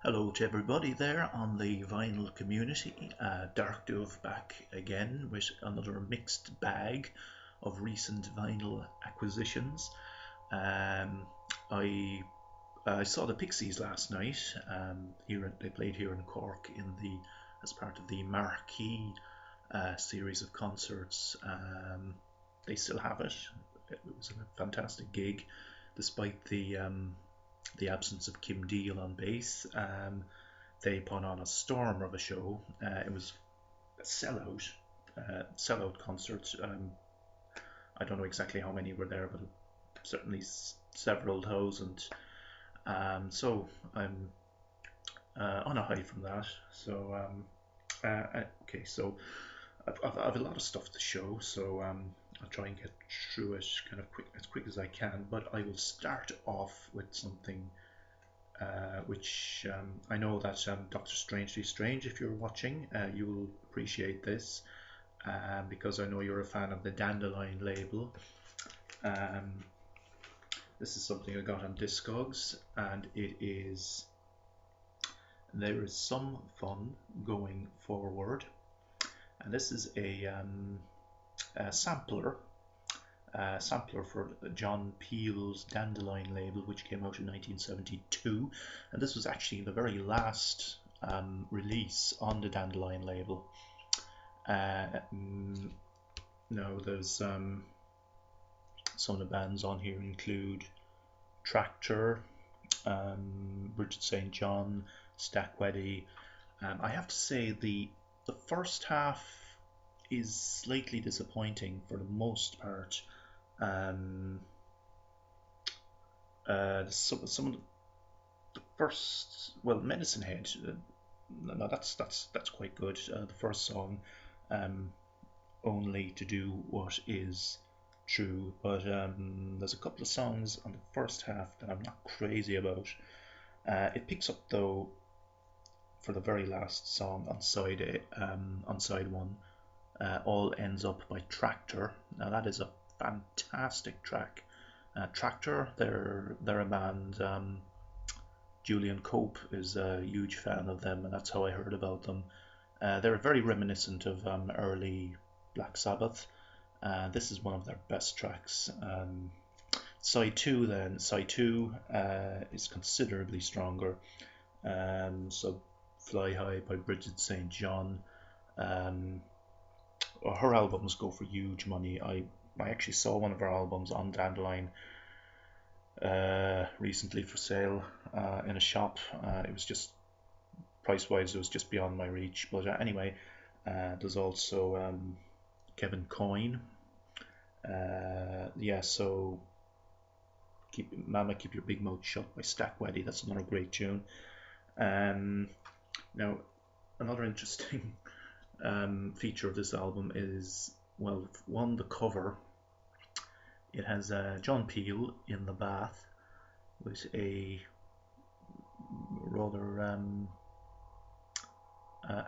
Hello to everybody there on the vinyl community. Dark Dove back again with another mixed bag of recent vinyl acquisitions. Um, I saw the Pixies last night. They played here in Cork as part of the Marquee series of concerts. They still have it. It was a fantastic gig, despite the absence of Kim Deal on bass. They put on a storm of a show. It was a sellout concert. I don't know exactly how many were there, but certainly several thousand. So I'm on a high from that. Okay, so I've a lot of stuff to show, so I'll try and get through it kind of as quick as I can. But I will start off with something which I know that Doctor Strangely Strange, if you're watching, you will appreciate this because I know you're a fan of the Dandelion label. Um, this is something I got on Discogs, and it is There Is Some Fun Going Forward. And this is a sampler for John Peel's Dandelion label, which came out in 1972, and this was actually the very last release on the Dandelion label. Now, there's some of the bands on here include Tractor, Bridget St. John, Stackweddy. I have to say the first half is slightly disappointing for the most part. Some of the first, well, Medicine Head, no, that's quite good. The first song, Only to Do What Is True, but there's a couple of songs on the first half that I'm not crazy about. It picks up though for the very last song on side one. All Ends Up by Tractor. Now that is a fantastic track. Tractor, they're a band. Julian Cope is a huge fan of them, and that's how I heard about them. They're very reminiscent of early Black Sabbath. This is one of their best tracks. Side two is considerably stronger. So Fly High by Bridget St. John. Her albums go for huge money. I actually saw one of her albums on Dandelion recently for sale in a shop. It was just price wise, it was just beyond my reach. But anyway, there's also Kevin Coyne. So Keep Your Big Mouth Shut by Stackweddy. That's another great tune. Now, another interesting feature of this album is, well, one, the cover. It has John Peel in the bath with a rather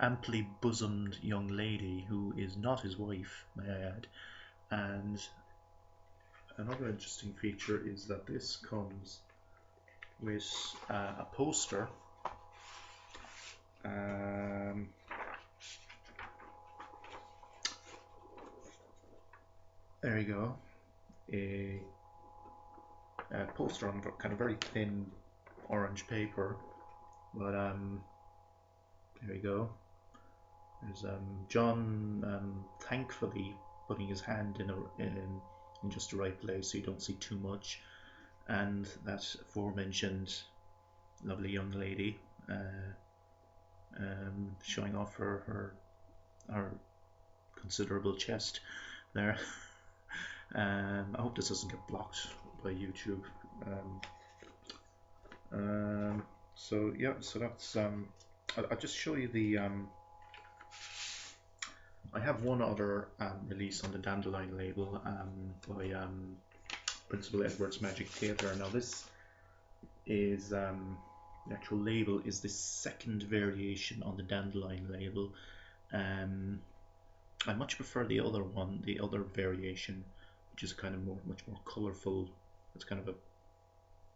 amply bosomed young lady who is not his wife, may I add. And another interesting feature is that this comes with a poster. There you go. A poster on kind of very thin orange paper, but there you go. There's John thankfully putting his hand in just the right place so you don't see too much, and that aforementioned lovely young lady showing off her considerable chest there. I hope this doesn't get blocked by YouTube. So that's I'll just show you the I have one other release on the Dandelion label by Principal Edward's Magic Theatre. Now this is the actual label is the second variation on the Dandelion label. I much prefer the other one, the other variation, which is kind of much more colourful. It's kind of a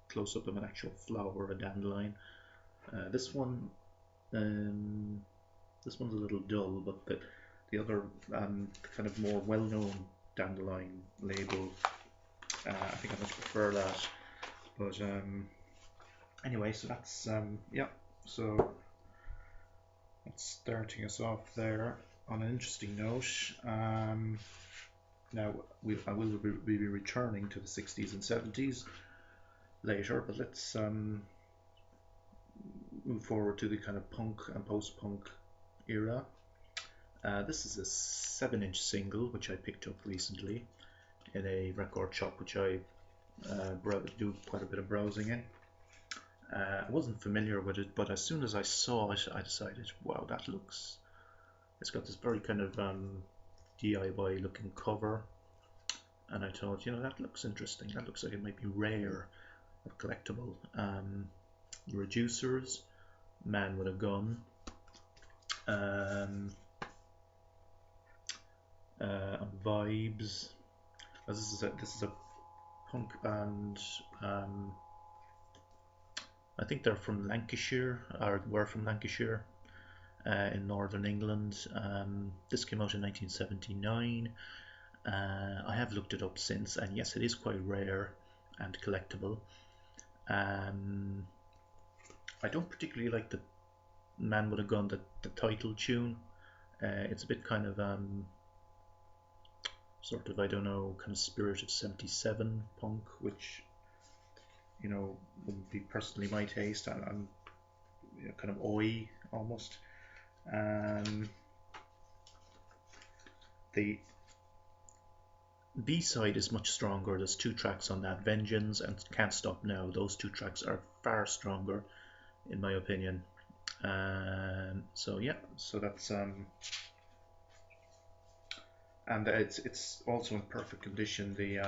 close up of an actual flower, a dandelion. This one, this one's a little dull, but the other kind of more well-known Dandelion label, I think I much prefer that. But anyway, so that's yeah. So that's starting us off there on an interesting note. Now I will be returning to the 60s and 70s later, but let's move forward to the kind of punk and post-punk era. This is a 7-inch single which I picked up recently in a record shop which I do quite a bit of browsing in. I wasn't familiar with it, but as soon as I saw it, I decided, wow, it's got this very kind of DIY looking cover, and I thought, that looks interesting. That looks like it might be rare, collectible. Reducers, Man with a Gun, Vibes. This is a punk band. I think they're from Lancashire, or were from Lancashire, in northern England. This came out in 1979. I have looked it up since, and yes, it is quite rare and collectible. I don't particularly like the Man with a Gun, the title tune. It's a bit kind of sort of, I don't know, kind of Spirit of 77 punk, which wouldn't be personally my taste. I'm kind of oi almost. The B-side is much stronger. There's 2 tracks on that, Vengeance and Can't Stop Now. Those 2 tracks are far stronger in my opinion. So yeah, so that's and it's also in perfect condition. The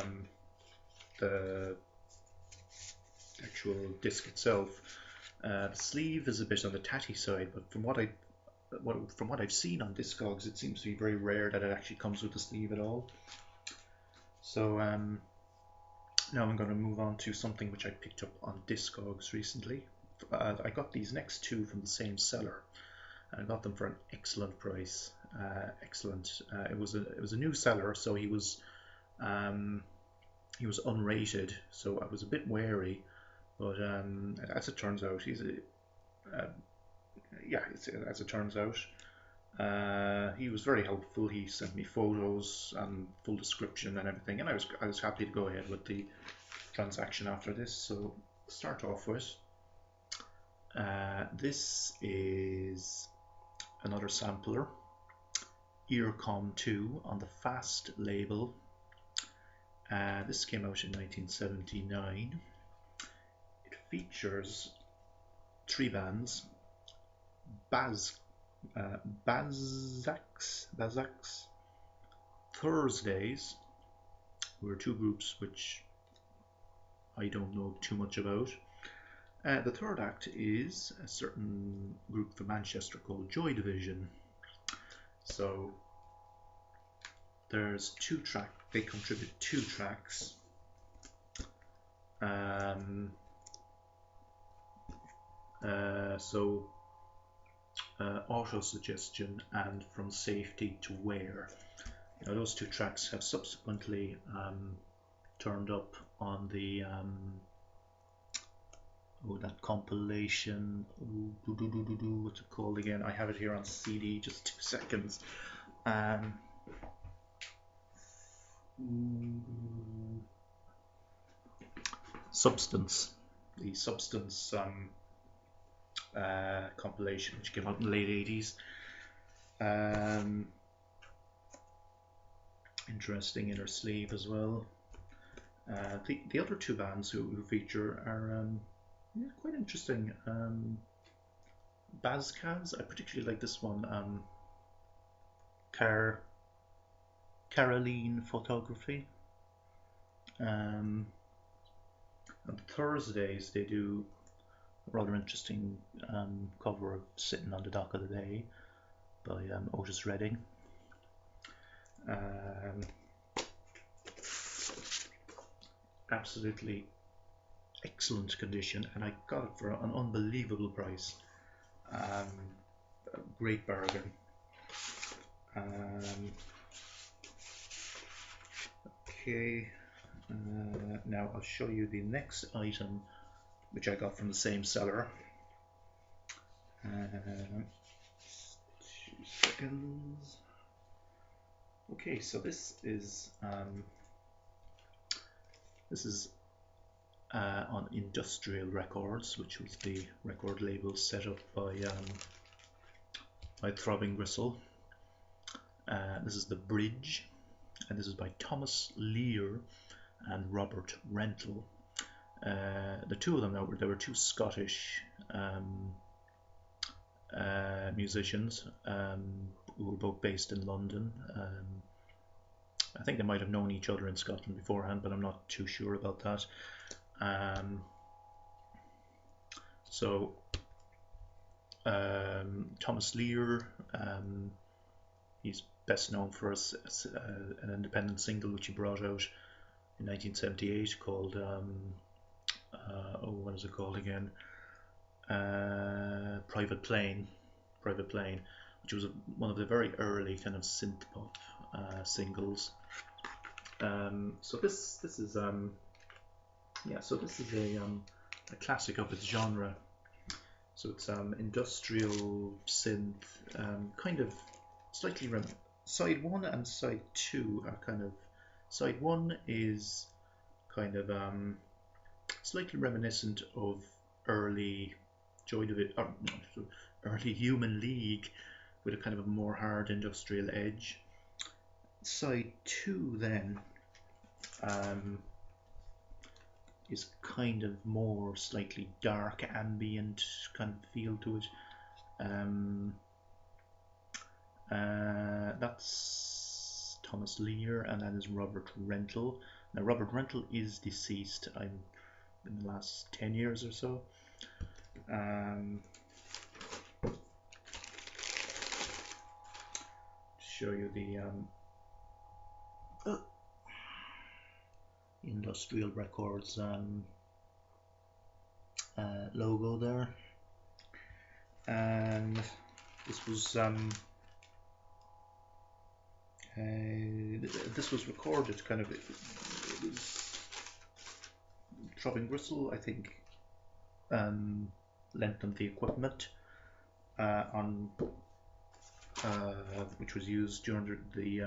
actual disc itself, the sleeve is a bit on the tatty side, but from what I've seen on Discogs, it seems to be very rare that it actually comes with the sleeve at all. So now I'm going to move on to something which I picked up on Discogs recently. I got these next 2 from the same seller. I got them for an excellent price. Excellent. It was a new seller, so he was unrated, so I was a bit wary. But as it turns out, as it turns out, he was very helpful. He sent me photos and full description and everything, and I was happy to go ahead with the transaction after this. So start off with this is another sampler, Earcom 2 on the Fast label. This came out in 1979. It features 3 bands: Bazaks, Thursdays, who are 2 groups which I don't know too much about. The third act is a certain group from Manchester called Joy Division. So there's 2 tracks. They contribute 2 tracks. Auto Suggestion and From Safety to Where. Those 2 tracks have subsequently turned up on the that compilation. What's it called again? I have it here on CD. Just 2 seconds. Substance. The Substance compilation, which came out in the late 80s. Interesting inner sleeve as well. The other 2 bands who feature are quite interesting. Bazkaz, I particularly like this one. Caroline Photography. On Thursdays they do a rather interesting cover of Sitting on the Dock of the Bay by Otis Redding. Absolutely excellent condition, and I got it for an unbelievable price. A great bargain. Okay, now I'll show you the next item, which I got from the same seller. 2 seconds. Okay, so this is on Industrial Records, which was the record label set up by Throbbing Gristle. This is The Bridge, and this is by Thomas Leer and Robert Rental. The two of them, they were two Scottish musicians who were both based in London. I think they might have known each other in Scotland beforehand, but I'm not too sure about that. Thomas Leer, he's best known for an independent single which he brought out in 1978 called what is it called again? Private Plane, which was one of the very early kind of synth pop singles. So this is a classic of its genre. So it's industrial synth, kind of slightly side 1 and side 2 are kind of, side 1 is kind of slightly reminiscent of early early Human League, with a kind of a more hard industrial edge. Side 2 then is kind of more slightly dark ambient kind of feel to it. That's Thomas Leer, and that is Robert Rental. Now Robert Rental is deceased, in the last 10 years or so. Show you the Industrial Records logo there, and this was recorded kind of, it was Throbbing Gristle, I think, lent them the equipment which was used during the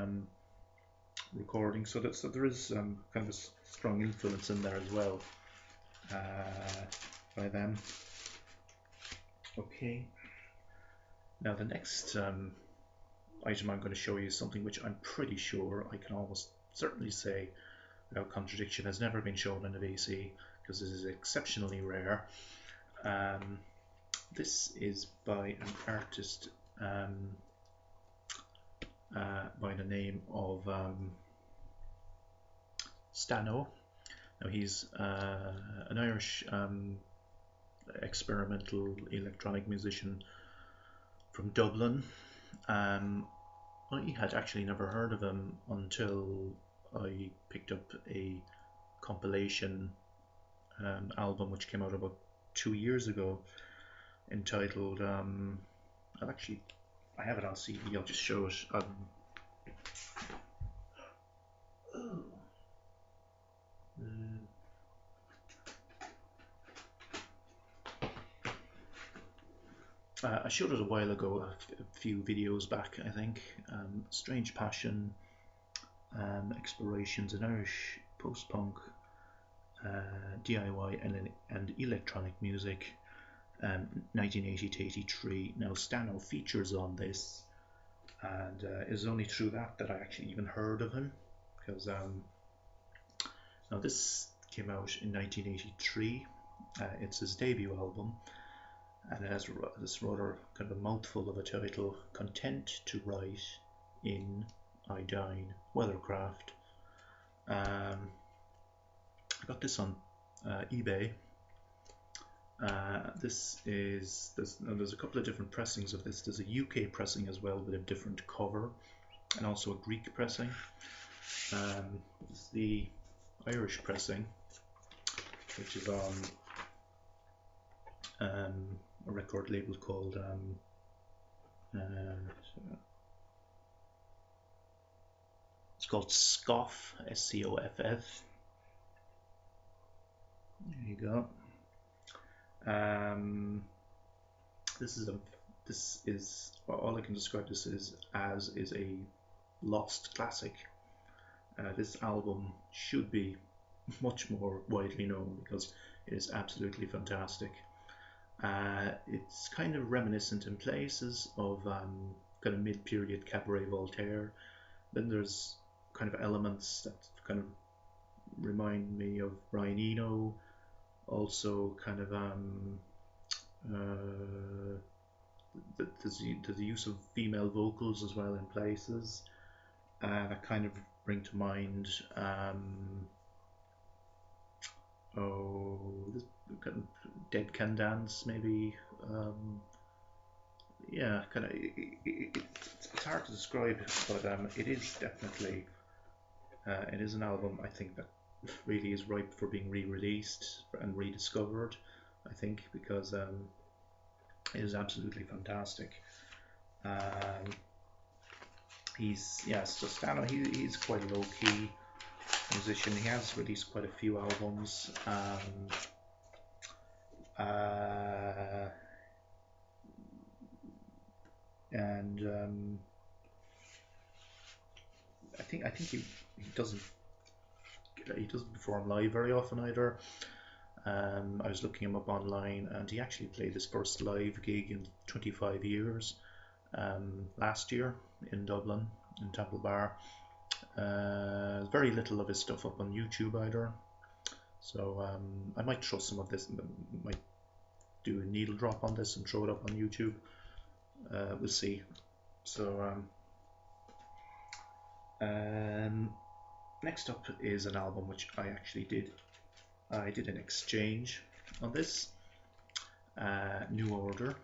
recording, so there is kind of a strong influence in there as well by them. Okay, now the next item I'm going to show you is something which I'm pretty sure I can almost certainly say without contradiction has never been shown in a VC, because this is exceptionally rare. This is by an artist by the name of Stano. Now he's an Irish experimental electronic musician from Dublin. I had actually never heard of him until I picked up a compilation album which came out about 2 years ago, entitled I have it on CD, I'll just show it. I showed it a while ago, a few videos back, I think. Strange Passion, Explorations in Irish Post-Punk, DIY and Electronic Music, 1980 to 83. Now Stano features on this, and it's only through that I actually even heard of him, because now this came out in 1983. It's his debut album, and it has this rather kind of a mouthful of a title: Content to Write in I Dine Weathercraft. I got this on eBay. There's a couple of different pressings of this. There's a UK pressing as well with a different cover, and also a Greek pressing. This is the Irish pressing, which is on a record label called it's called Scoff, SCOFF. There you go. This is all I can describe this is a lost classic. This album should be much more widely known because it is absolutely fantastic. It's kind of reminiscent in places of kind of mid-period Cabaret Voltaire. Then there's kind of elements that kind of remind me of Brian Eno. Also, kind of there's the use of female vocals as well in places. That kind of bring to mind this kind of Dead Can Dance maybe. Yeah, kind of. It's hard to describe, but it is definitely. It is an album I think that really is ripe for being re-released and rediscovered. I think because it is absolutely fantastic. So Stano, he's quite a low key musician. He has released quite a few albums. I think he doesn't perform live very often either. I was looking him up online, and he actually played his first live gig in 25 years last year in Dublin in Temple Bar. Very little of his stuff up on YouTube either, so I might throw some of this, might do a needle drop on this and throw it up on YouTube. We'll see. So next up is an album which I actually did. I did an exchange on this. New Order,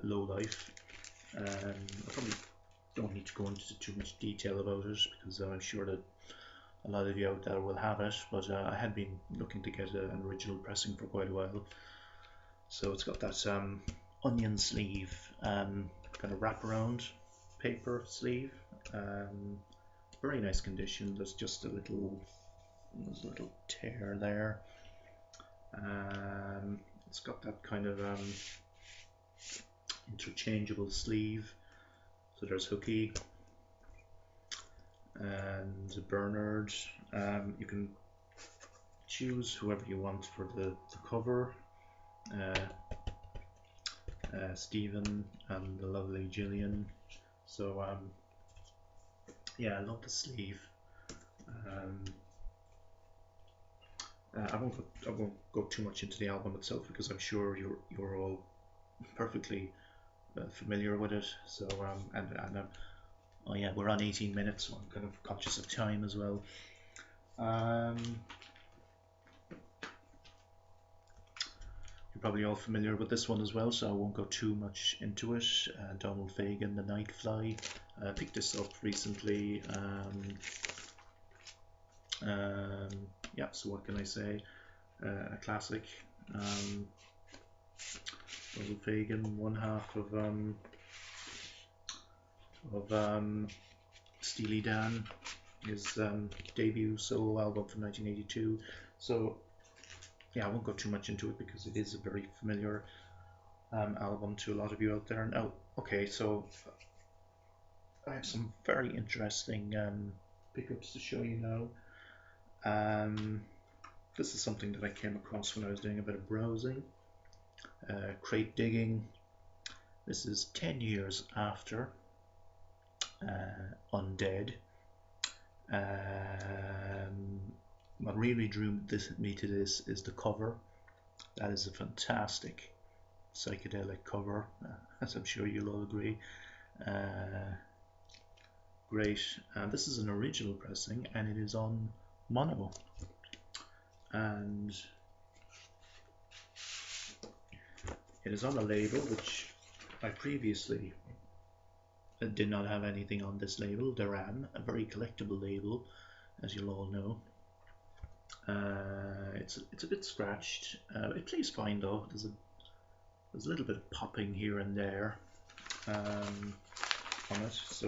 Low Life. I probably don't need to go into too much detail about it because I'm sure that a lot of you out there will have it, but I had been looking to get an original pressing for quite a while. So it's got that onion sleeve, kind of wraparound paper sleeve. Very nice condition. There's just a little tear there. It's got that kind of interchangeable sleeve. So there's Hooky and Bernard. You can choose whoever you want for the cover. Stephen and the lovely Gillian. So yeah, I love the sleeve. I won't go too much into the album itself because I'm sure you're all perfectly familiar with it. So oh yeah, we're on 18 minutes, so I'm kind of conscious of time as well. You're probably all familiar with this one as well, so I won't go too much into it. Donald Fagen, The Nightfly. I picked this up recently. Yeah, so what can I say? A classic. Donald Fagen, one half of Steely Dan, his debut solo album from 1982. So yeah, I won't go too much into it because it is a very familiar album to a lot of you out there. Now, okay, so I have some very interesting pickups to show you now. This is something that I came across when I was doing a bit of browsing, crate digging. This is 10 years after Undead. What really drew me to this is the cover. That is a fantastic psychedelic cover, as I'm sure you'll all agree. Great. This is an original pressing, and it is on mono. And it is on a label which I previously did not have anything on this label. Duran, a very collectible label, as you'll all know. It's a bit scratched. It plays fine though. There's a little bit of popping here and there on it. So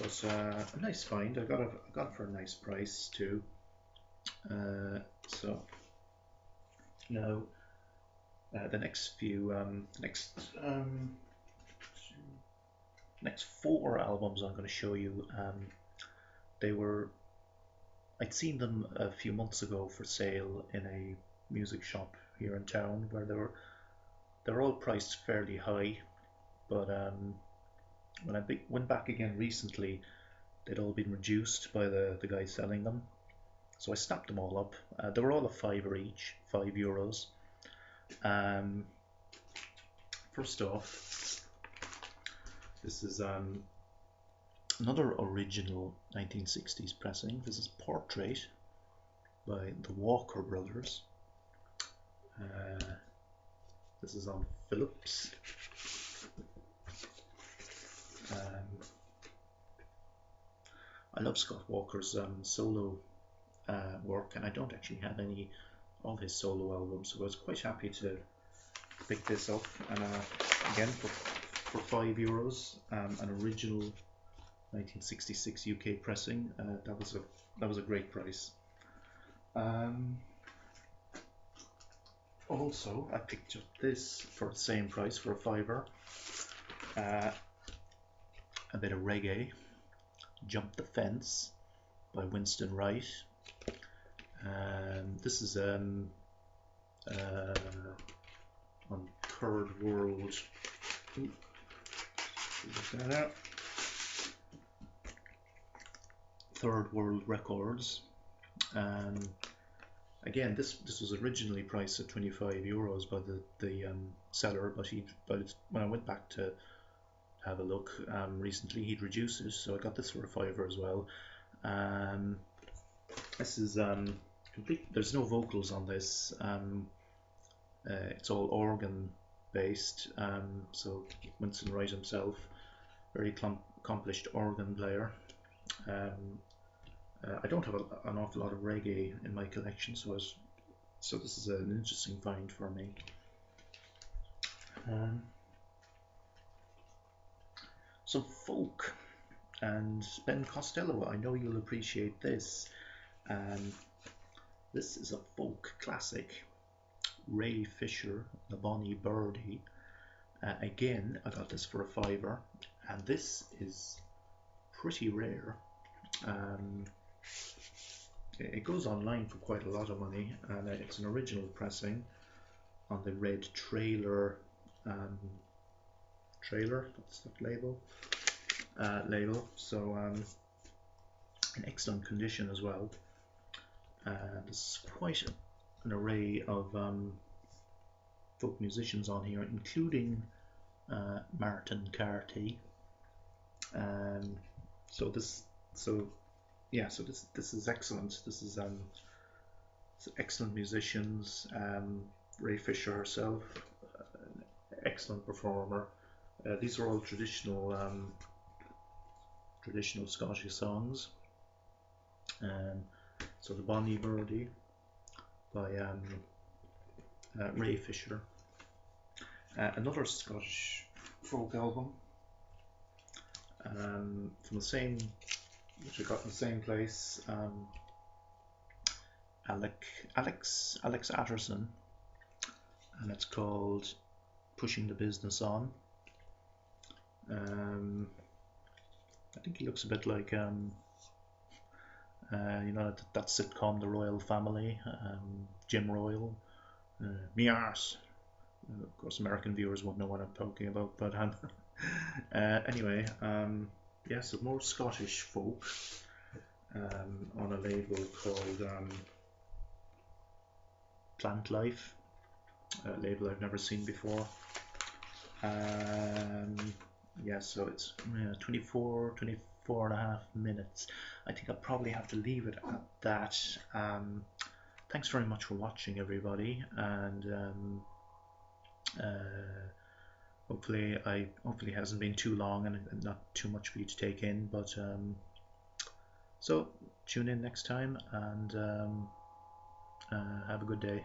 but a nice find. I got it for a nice price too. So now the next few next four albums I'm going to show you. They were I'd seen them a few months ago for sale in a music shop here in town, where they're all priced fairly high. But when I went back again recently, they'd all been reduced by the guy selling them. So I snapped them all up. They were all a fiver each, €5. Um, First off, this is another original 1960s pressing. This is Portrait by the Walker Brothers. This is on Philips. I love Scott Walker's solo work, and I don't actually have any of his solo albums, so I was quite happy to pick this up. And again, for €5, an original 1966 UK pressing. That was a great price. Also, I picked up this for the same price, for a fiver. A bit of reggae. Jump the Fence by Winston Wright. This is on Third World. Third World Records. Again, this was originally priced at €25 by the seller, but when I went back to have a look recently, he'd reduced it, so I got this for a fiver as well. This is complete. There's no vocals on this. It's all organ based. So Winston Wright himself, very accomplished organ player. I don't have an awful lot of reggae in my collection, so this is an interesting find for me. Some folk, and Ben Costello, I know you'll appreciate this. This is a folk classic, Ray Fisher, The Bonnie Birdie. Again, I got this for a fiver, and this is pretty rare. It goes online for quite a lot of money, and it's an original pressing on the red trailer. That's the label. So in excellent condition as well. There's quite an array of folk musicians on here, including Martin Carty. This is excellent. This is excellent musicians. Ray Fisher herself, excellent performer. These are all traditional Scottish songs. So the Bonnie Birdie by Ray Fisher. Another Scottish folk album from the same, which I got in the same place. Alex Atterson, and it's called Pushing the Business On. I think he looks a bit like that sitcom, The Royal Family, Jim Royal, me arse. Of course, American viewers won't know what I'm talking about, but anyway, so more Scottish folk on a label called Plant Life, a label I've never seen before. So it's 24 and a half minutes. I think I'll probably have to leave it at that. Thanks very much for watching, everybody, and hopefully it hasn't been too long and not too much for you to take in, but so tune in next time, and Have a good day.